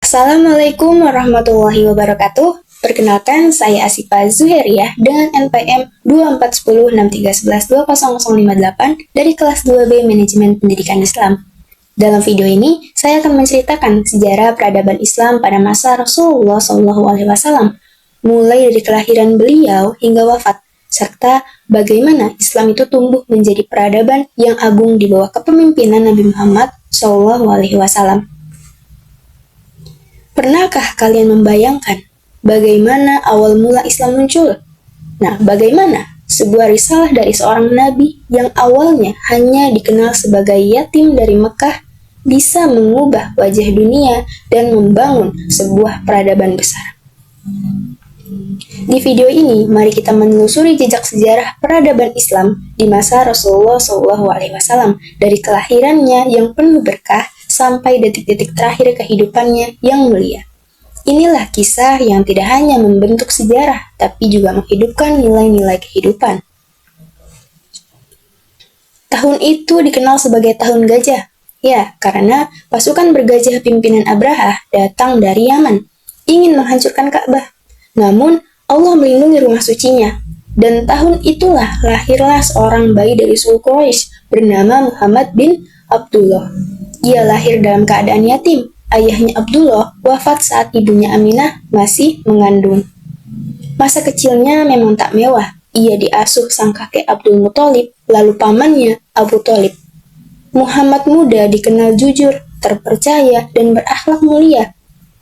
Assalamualaikum warahmatullahi wabarakatuh. Perkenalkan, saya Asifa Zuheriah dengan NPM 24106311200058 dari kelas 2B Manajemen Pendidikan Islam. Dalam video ini, saya akan menceritakan sejarah peradaban Islam pada masa Rasulullah SAW, mulai dari kelahiran beliau hingga wafat, serta bagaimana Islam itu tumbuh menjadi peradaban yang agung di bawah kepemimpinan Nabi Muhammad SAW. Pernahkah kalian membayangkan bagaimana awal mula Islam muncul? Nah, bagaimana sebuah risalah dari seorang nabi yang awalnya hanya dikenal sebagai yatim dari Mekah bisa mengubah wajah dunia dan membangun sebuah peradaban besar? Di video ini, mari kita menelusuri jejak sejarah peradaban Islam di masa Rasulullah SAW dari kelahirannya yang penuh berkah sampai detik-detik terakhir kehidupannya yang mulia. Inilah kisah yang tidak hanya membentuk sejarah, tapi juga menghidupkan nilai-nilai kehidupan. Tahun itu dikenal sebagai Tahun Gajah. Ya, karena pasukan bergajah pimpinan Abraha datang dari Yaman, ingin menghancurkan Ka'bah. Namun, Allah melindungi rumah sucinya. Dan tahun itulah lahirlah seorang bayi dari suku Quraisy bernama Muhammad bin Abdullah. Ia lahir dalam keadaan yatim. Ayahnya Abdullah wafat saat ibunya Aminah masih mengandung. Masa kecilnya memang tak mewah. Ia diasuh sang kakek Abdul Muthalib, lalu pamannya Abu Thalib. Muhammad muda dikenal jujur, terpercaya, dan berakhlak mulia.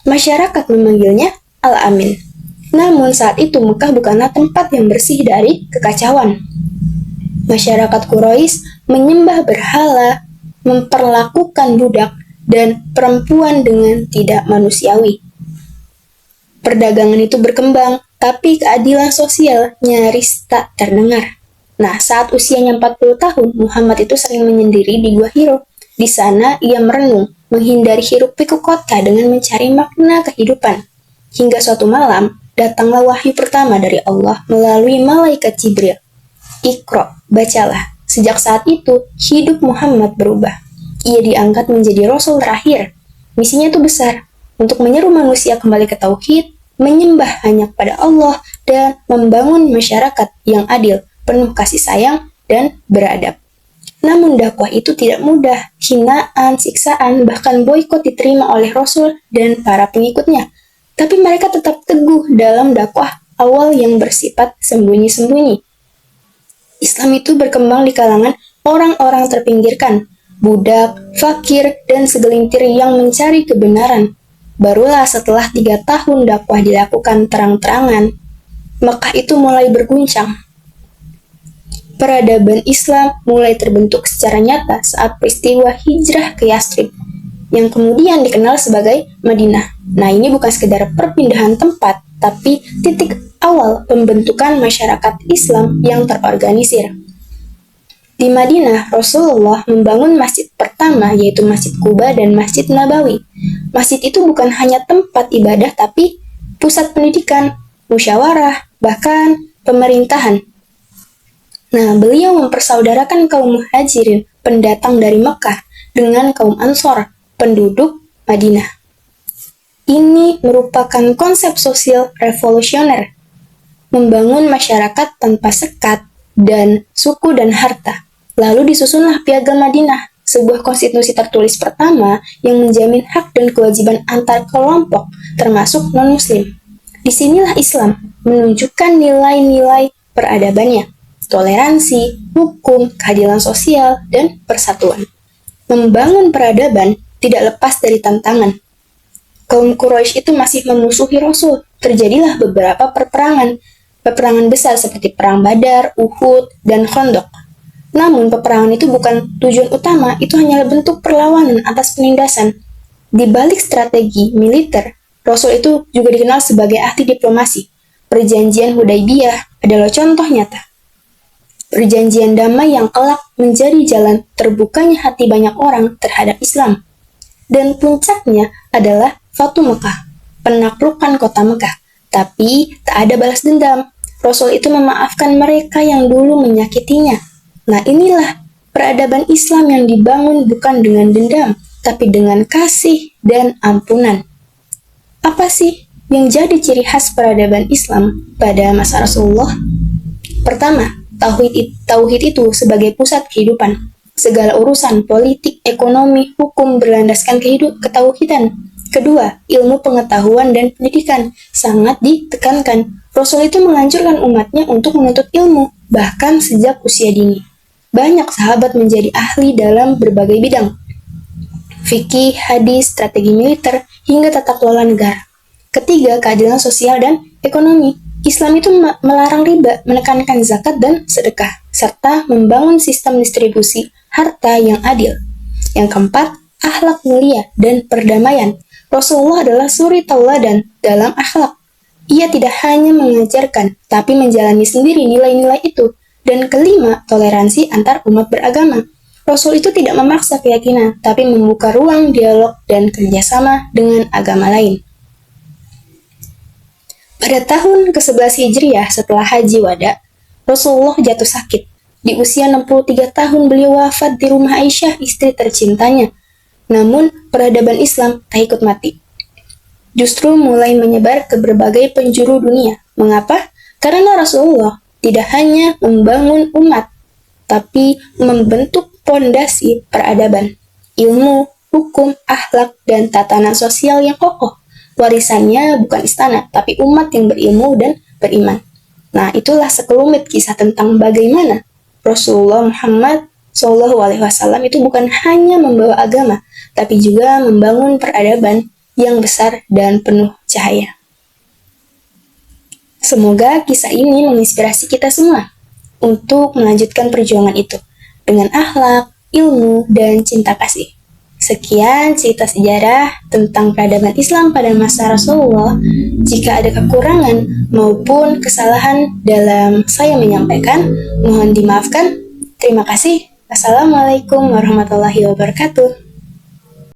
Masyarakat memanggilnya Al-Amin. Namun saat itu Mekah bukanlah tempat yang bersih dari kekacauan. Masyarakat Quraisy menyembah berhala, memperlakukan budak dan perempuan dengan tidak manusiawi. Perdagangan itu berkembang, tapi keadilan sosial nyaris tak terdengar. Nah, saat usianya 40 tahun, Muhammad itu sering menyendiri di Gua Hiro. Di sana, ia merenung, menghindari hiruk-pikuk kota dengan mencari makna kehidupan. Hingga suatu malam, datanglah wahyu pertama dari Allah melalui malaikat Jibril. Iqra, bacalah. Sejak saat itu, hidup Muhammad berubah. Ia diangkat menjadi Rasul terakhir. Misinya itu besar, untuk menyeru manusia kembali ke tauhid, menyembah hanya kepada Allah, dan membangun masyarakat yang adil, penuh kasih sayang, dan beradab. Namun dakwah itu tidak mudah. Hinaan, siksaan, bahkan boikot diterima oleh Rasul dan para pengikutnya. Tapi mereka tetap teguh dalam dakwah awal yang bersifat sembunyi-sembunyi. Islam itu berkembang di kalangan orang-orang terpinggirkan, budak, fakir, dan segelintir yang mencari kebenaran. Barulah setelah 3 tahun dakwah dilakukan terang-terangan, Mekah itu mulai berguncang. Peradaban Islam mulai terbentuk secara nyata saat peristiwa hijrah ke Yathrib, yang kemudian dikenal sebagai Madinah. Nah, ini bukan sekedar perpindahan tempat, tapi titik awal pembentukan masyarakat Islam yang terorganisir. Di Madinah, Rasulullah membangun masjid pertama, yaitu Masjid Quba dan Masjid Nabawi. Masjid itu bukan hanya tempat ibadah, tapi pusat pendidikan, musyawarah, bahkan pemerintahan. Nah, beliau mempersaudarakan kaum muhajirin, pendatang dari Mekah, dengan kaum Ansor, penduduk Madinah. Ini merupakan konsep sosial revolusioner, membangun masyarakat tanpa sekat dan suku dan harta. Lalu disusunlah Piagam Madinah, sebuah konstitusi tertulis pertama yang menjamin hak dan kewajiban antar kelompok, termasuk non-muslim. Disinilah Islam menunjukkan nilai-nilai peradabannya, toleransi, hukum, keadilan sosial, dan persatuan. Membangun peradaban tidak lepas dari tantangan. Kaum Quraisy itu masih memusuhi Rasul. Terjadilah beberapa peperangan besar seperti Perang Badar, Uhud, dan Khandaq. Namun, peperangan itu bukan tujuan utama, itu hanyalah bentuk perlawanan atas penindasan. Di balik strategi militer, Rasul itu juga dikenal sebagai ahli diplomasi. Perjanjian Hudaybiyah adalah contoh nyata. Perjanjian damai yang kelak menjadi jalan terbukanya hati banyak orang terhadap Islam. Dan puncaknya adalah Fatu Mekah, penaklukan kota Mekah. Tapi tak ada balas dendam. Rasul itu memaafkan mereka yang dulu menyakitinya. Nah, inilah peradaban Islam yang dibangun bukan dengan dendam, tapi dengan kasih dan ampunan. Apa sih yang jadi ciri khas peradaban Islam pada masa Rasulullah? Pertama, tauhid itu sebagai pusat kehidupan. Segala urusan politik, ekonomi, hukum berlandaskan ketauhidan. Kedua, ilmu pengetahuan dan pendidikan sangat ditekankan. Rasul itu menganjurkan umatnya untuk menuntut ilmu, bahkan sejak usia dini. Banyak sahabat menjadi ahli dalam berbagai bidang. Fikih, hadis, strategi militer, hingga tata kelola negara. Ketiga, keadilan sosial dan ekonomi. Islam itu melarang riba, menekankan zakat dan sedekah, serta membangun sistem distribusi harta yang adil. Yang keempat, akhlak mulia dan perdamaian. Rasulullah adalah suri tauladan dalam akhlak. Ia tidak hanya mengajarkan, tapi menjalani sendiri nilai-nilai itu. Dan kelima, toleransi antar umat beragama. Rasul itu tidak memaksa keyakinan, tapi membuka ruang dialog dan kerjasama dengan agama lain. Pada tahun ke-11 Hijriah setelah Haji Wada, Rasulullah jatuh sakit. Di usia 63 tahun beliau wafat di rumah Aisyah, istri tercintanya. Namun, peradaban Islam tak ikut mati. Justru mulai menyebar ke berbagai penjuru dunia. Mengapa? Karena Rasulullah tidak hanya membangun umat, tapi membentuk pondasi peradaban, ilmu, hukum, akhlak, dan tatanan sosial yang kokoh. Warisannya bukan istana, tapi umat yang berilmu dan beriman. Nah, itulah sekelumit kisah tentang bagaimana Rasulullah Muhammad SAW itu bukan hanya membawa agama, tapi juga membangun peradaban yang besar dan penuh cahaya. Semoga kisah ini menginspirasi kita semua untuk melanjutkan perjuangan itu dengan akhlak, ilmu, dan cinta kasih. Sekian cerita sejarah tentang peradaban Islam pada masa Rasulullah. Jika ada kekurangan maupun kesalahan dalam saya menyampaikan, mohon dimaafkan. Terima kasih. Assalamualaikum warahmatullahi wabarakatuh.